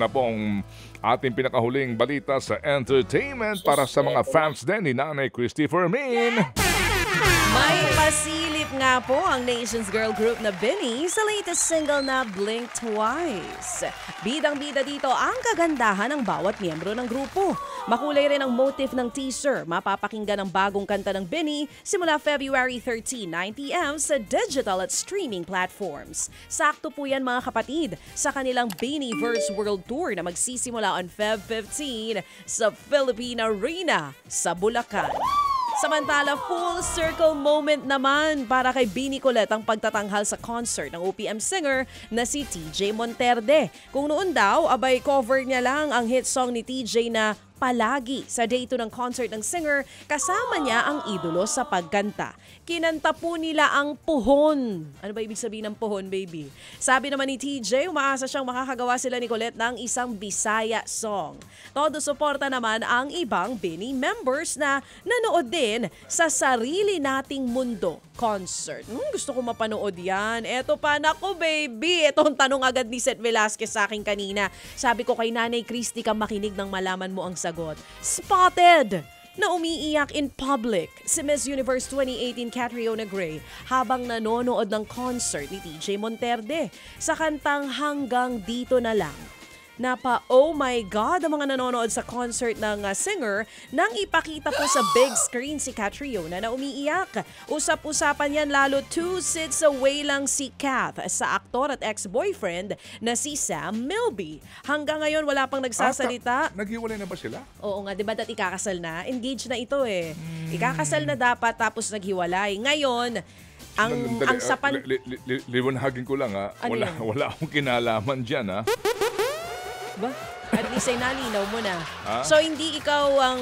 na po ang ating pinakahuling balita sa entertainment para sa mga fans din ni Nanay Christy Fermin. May pasilip nga po ang Nation's girl group na BINI sa latest single na Blink Twice. Bidang-bida dito ang kagandahan ng bawat miyembro ng grupo. Makulay rin ang motif ng teaser. Mapapakinggan ang bagong kanta ng BINI simula February 13, 9pm sa digital at streaming platforms. Sakto po yan mga kapatid sa kanilang BINIverse World Tour na magsisimula on Feb 15 sa Philippine Arena sa Bulacan. Samantala, full circle moment naman para kay BINI Colette ang pagtatanghal sa concert ng OPM singer na si TJ Monterde. Kung noon daw, abay cover niya lang ang hit song ni TJ na Palagi. Sa day 2 ng concert ng singer, kasama niya ang idolo sa pagkanta. Kinanta po nila ang Puhon. Ano ba ibig sabihin ng Puhon, baby? Sabi naman ni TJ, umaasa siyang makakagawa sila ni Colette ng isang Bisaya song. Todo suporta naman ang ibang BINI members na nanood din sa Sarili Nating Mundo concert. Gusto ko mapanood yan. Eto pa, nako baby. Ito ang tanong agad ni Seth Velasquez sa akin kanina. Sabi ko kay Nanay Christy ka makinig nang malaman mo ang sagot. Spotted! Na umiiyak in public si Miss Universe 2018 Catriona Gray habang nanonood ng concert ni TJ Monterde sa kantang Hanggang Dito Na Lang. Napa, oh my God, ang mga nanonood sa concert ng singer nang ipakita po sa big screen si Catriona na umiiyak. Usap-usapan yan lalo 2 seats away lang si Kath sa aktor at ex-boyfriend na si Sam Milby. Hanggang ngayon wala pang nagsasalita. Naghiwalay na ba sila? Oo nga, di ba dati ikakasal na? Engaged na ito eh. Ikakasal na dapat tapos naghiwalay. Ngayon, ang sapan... Liwanhagin ko lang ha. Ano wala akong kinalaman dyan ha. Ba? At least ay nalinaw mo na. So, hindi ikaw ang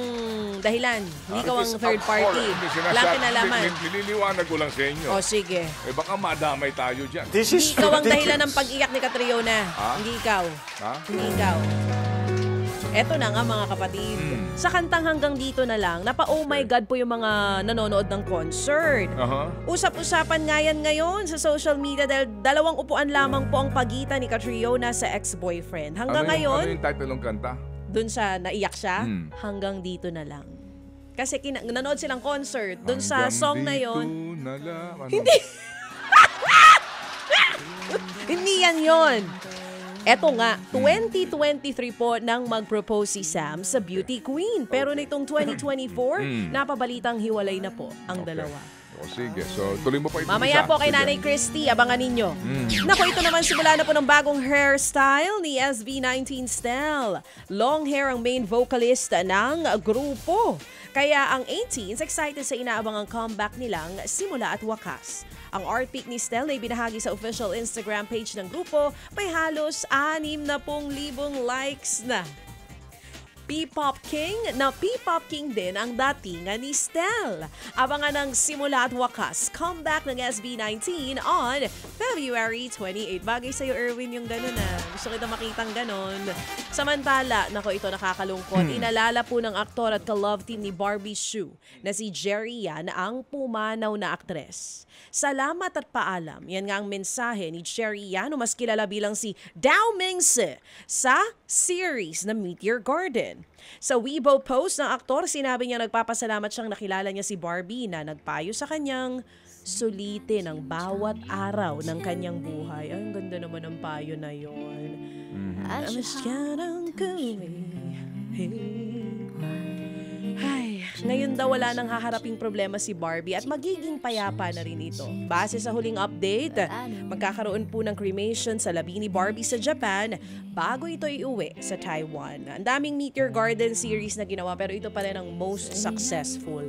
dahilan. Hindi ikaw ang third party. Wala kinalaman. Nililiwanag ko lang sa inyo. O, sige. Baka madamay tayo dyan. Hindi ikaw ang dahilan ng pag-iyak ni Catriona. Hindi ikaw. Hindi ikaw. Eto na nga mga kapatid. Sa kantang Hanggang Dito Na Lang, napa-oh my God po yung mga nanonood ng concert. Usap-usapan nga yan ngayon sa social media dahil 2 upuan lamang po ang pagitan ni Catriona sa ex-boyfriend. Hanggang ngayon, ano yung title ng kanta? dun sa naiyak siya, Hanggang Dito Na Lang. Kasi nanonood silang concert dun sa song na yon. Hindi. Hindi yan yon. Eto nga, 2023 po nang mag-propose si Sam sa Beauty Queen. Pero nitong 2024, napabalitang hiwalay na po ang dalawa. O sige, so tuloy mo pa ito. Mamaya po kay Nanay Christy, abangan ninyo. Naku, ito naman simula na po ng bagong hairstyle ni SB19 Style. Long hair ang main vocalist ng grupo. Kaya ang 18s excited sa inaabangang comeback nilang simula at wakas. Ang art pic ni Stell ay binahagi sa official Instagram page ng grupo, may halos 60,000 likes na. P-Pop King din ang datingan ni Stell. Abangan ng simula at wakas, comeback ng SB19 on February 28. Bagay sa'yo, Erwin, yung gano'n na. Gusto kita makitang gano'n. Samantala, nako ito nakakalungkot, inalala po ng aktor at ka-love team ni Barbie Hsu na si Jerry Yan ang pumanaw na aktres. Salamat at paalam. Yan nga ang mensahe ni Jerry Yan, o mas kilala bilang si Dao Mingse sa series na Meteor Garden. Sa Weibo post ng aktor, sinabi niya nagpapasalamat siyang nakilala niya si Barbie na nagpayo sa kanyang sulitin ang bawat araw ng kanyang buhay. Ay, ang ganda naman ng payo na yon. Ay, ngayon daw wala nang haharaping problema si Barbie at magiging payapa na rin ito. Base sa huling update, magkakaroon po ng cremation sa labi ni Barbie sa Japan bago ito iuwi sa Taiwan. Ang daming Meteor Garden series na ginawa pero ito pa rin ang most successful